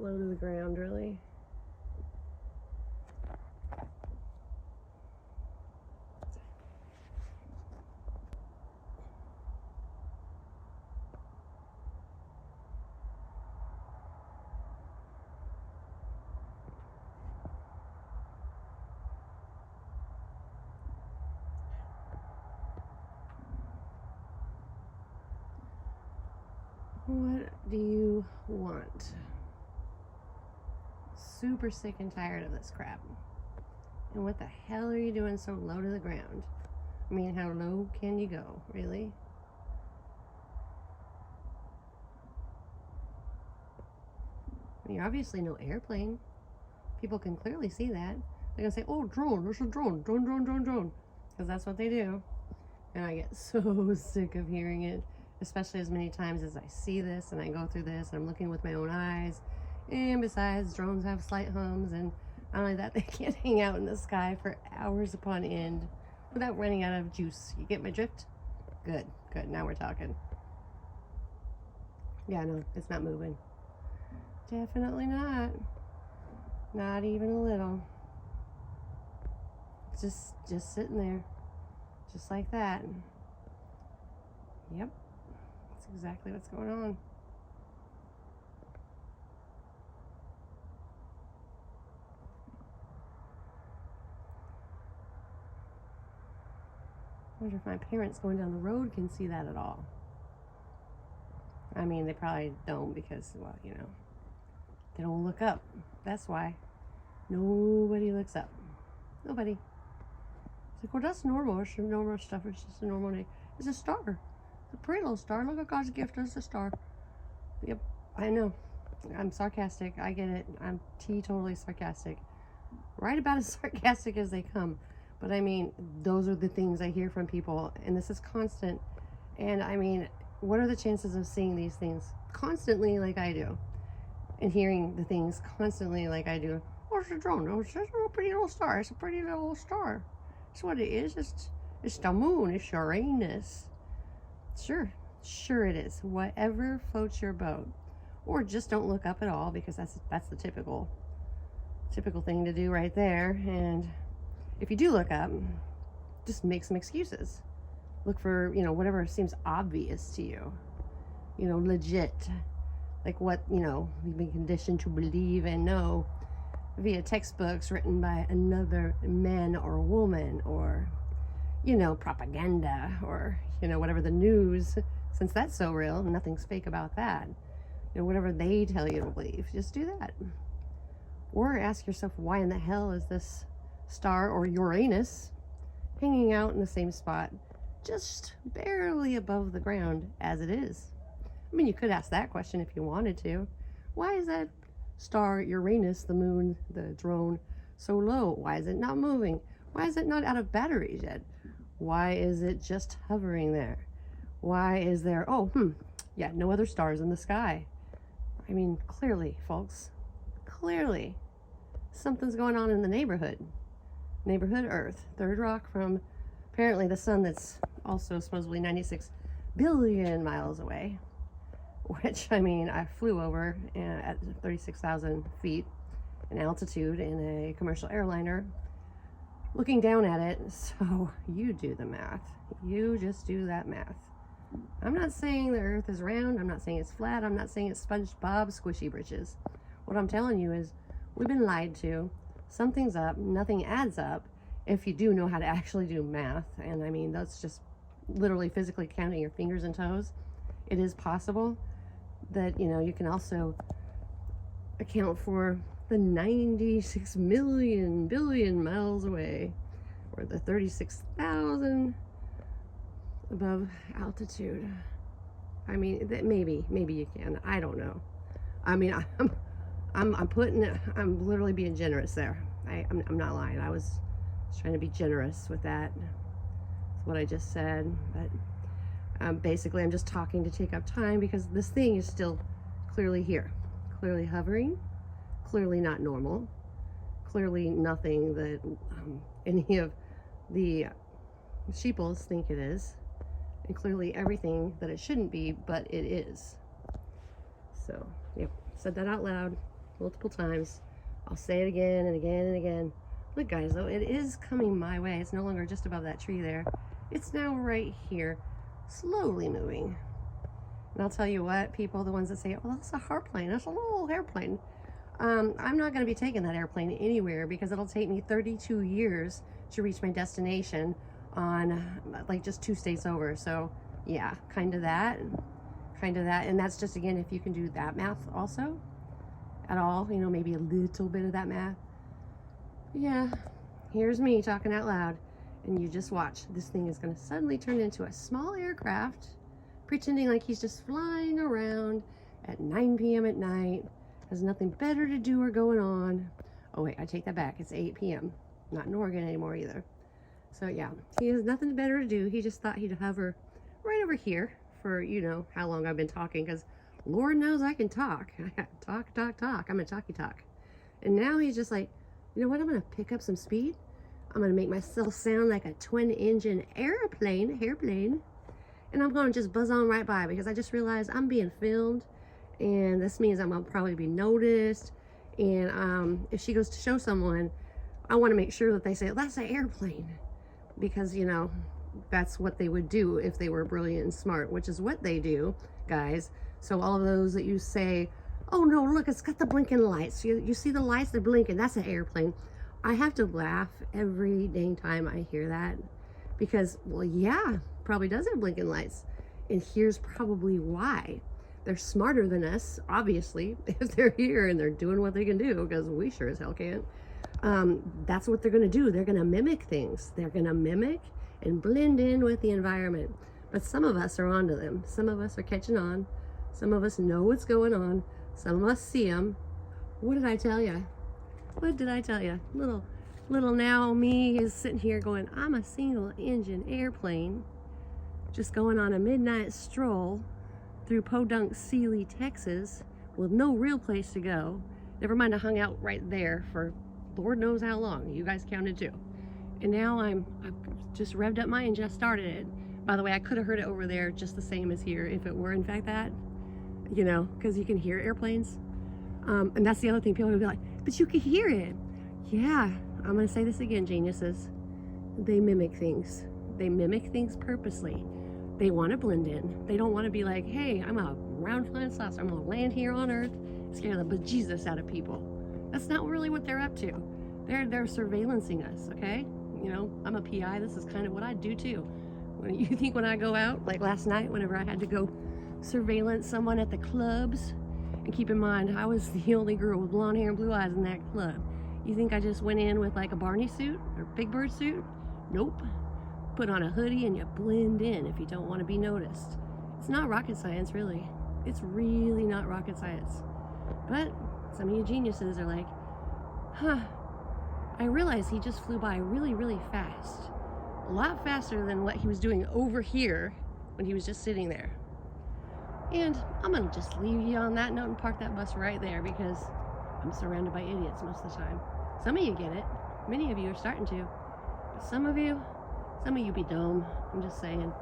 that low to the ground, really. What do you want? Super sick and tired of this crap. And what the hell are you doing so low to the ground? I mean, how low can you go, really? You're obviously no airplane. People can clearly see that. They're gonna say, oh, drone, there's a drone, drone, drone, drone, drone. Because that's what they do. And I get so sick of hearing it, especially as many times as I see this and I go through this and I'm looking with my own eyes. And besides, drones have slight hums, and not only that, they can't hang out in the sky for hours upon end without running out of juice. You get my drift? Good, good. Now we're talking. Yeah, no, it's not moving. Definitely not. Not even a little. It's just sitting there. Just like that. Yep. That's exactly what's going on. I wonder if my parents going down the road can see that at all. I mean, they probably don't because, well, you know, they don't look up. That's why. Nobody looks up. Nobody. It's like, well, that's normal. It's normal stuff. It's just a normal day. It's a star. It's a pretty little star. Look at God's gift. It's a star. Yep, I know. I'm sarcastic. I get it. I'm totally sarcastic. Right about as sarcastic as they come. But I mean, those are the things I hear from people, and this is constant. And I mean, what are the chances of seeing these things constantly like I do, and hearing the things constantly like I do? Oh, it's a drone. Oh, it's just a pretty little star. It's a pretty little star. That's what it is. It's the moon. It's Uranus. Sure it is. Whatever floats your boat. Or just don't look up at all, because that's the typical thing to do right there. And if you do look up, just make some excuses. Look for, you know, whatever seems obvious to you. You know, legit. Like what, you know, you've been conditioned to believe and know via textbooks written by another man or woman, or, you know, propaganda, or, you know, whatever the news, since that's so real, nothing's fake about that. You know, whatever they tell you to believe, just do that. Or ask yourself, why in the hell is this star, or Uranus, hanging out in the same spot, just barely above the ground as it is? I mean, you could ask that question if you wanted to. Why is that star, Uranus, the moon, the drone, so low? Why is it not moving? Why is it not out of batteries yet? Why is it just hovering there? Why is there, yeah, no other stars in the sky? I mean, clearly, folks, clearly, something's going on in the neighborhood. Neighborhood Earth, third rock from apparently the sun that's also supposedly 96 billion miles away, which, I mean, I flew over at 36,000 feet in altitude in a commercial airliner, looking down at it. So you do the math. You just do that math. I'm not saying the Earth is round. I'm not saying it's flat. I'm not saying it's SpongeBob squishy britches. What I'm telling you is we've been lied to. Something's up. Nothing adds up if you do know how to actually do math. And I mean, that's just literally physically counting your fingers and toes. It is possible that, you know, you can also account for the 96 million billion miles away, or the 36,000 above altitude. I mean, that maybe you can. I don't know. I mean, I'm putting it, I'm literally being generous there. I'm not lying. I was trying to be generous with that. That's what I just said. But basically, I'm just talking to take up time, because this thing is still clearly here, clearly hovering, clearly not normal, clearly nothing that any of the sheeples think it is, and clearly everything that it shouldn't be, but it is. So, yep, said that out loud. multiple times. I'll say it again and again and again. Look, guys, though, it is coming my way. It's no longer just above that tree there. It's now right here, slowly moving. And I'll tell you what, people, the ones that say, oh, that's a airplane, that's a little airplane. I'm not going to be taking that airplane anywhere because it'll take me 32 years to reach my destination on like just 2 states over. So yeah, kind of that. And that's just, again, if you can do that math also at all, you know, maybe a little bit of that math. Yeah, here's me talking out loud, and you just watch. This thing is going to suddenly turn into a small aircraft, pretending like he's just flying around at 9 p.m. at night, has nothing better to do or going on. Oh wait, I take that back. It's 8 p.m. Not in Oregon anymore either. So yeah, he has nothing better to do. He just thought he'd hover right over here for, you know, how long I've been talking, because Lord knows I can talk. Talk. I'm a talky talk. And now he's just like, you know what? I'm going to pick up some speed. I'm going to make myself sound like a twin-engine airplane, and I'm going to just buzz on right by, because I just realized I'm being filmed, and this means I'm going to probably be noticed. And if she goes to show someone, I want to make sure that they say, that's an airplane, because, you know, that's what they would do if they were brilliant and smart, which is what they do, guys. So all of those that you say, oh no, look, it's got the blinking lights. You see the lights, they're blinking. That's an airplane. I have to laugh every dang time I hear that, because, well, yeah, probably does have blinking lights. And here's probably why. They're smarter than us, obviously, if they're here and they're doing what they can do, because we sure as hell can't. That's what they're going to do. They're going to mimic things. They're going to mimic and blend in with the environment. But some of us are onto them. Some of us are catching on. Some of us know what's going on. Some of us see them. What did I tell you? What did I tell you? Little now me is sitting here going, I'm a single engine airplane, just going on a midnight stroll through Podunk, Sealy, Texas, with no real place to go. Never mind, I hung out right there for Lord knows how long. You guys counted too. And now I've just revved up my engine, started it. By the way, I could have heard it over there just the same as here if it were in fact that, you know, because you can hear airplanes. And that's the other thing. People will be like, but you can hear it. Yeah, I'm going to say this again, geniuses. They mimic things. They mimic things purposely. They want to blend in. They don't want to be like, hey, I'm a round flying saucer. I'm going to land here on Earth, scare the bejesus out of people. That's not really what they're up to. They're surveillancing us, okay? You know, I'm a PI. This is kind of what I do too. When you think when I go out, like last night, whenever I had to go surveillance someone at the clubs, and keep in mind, I was the only girl with blonde hair and blue eyes in that club. You think I just went in with like a Barney suit or Big Bird suit? Nope. Put on a hoodie and you blend in if you don't want to be noticed. It's not rocket science, really. It's really not rocket science. But some of you geniuses are like, huh, I realize he just flew by really, really fast. A lot faster than what he was doing over here when he was just sitting there. And I'm going to just leave you on that note and park that bus right there, because I'm surrounded by idiots most of the time. Some of you get it. Many of you are starting to. But some of you be dumb. I'm just saying.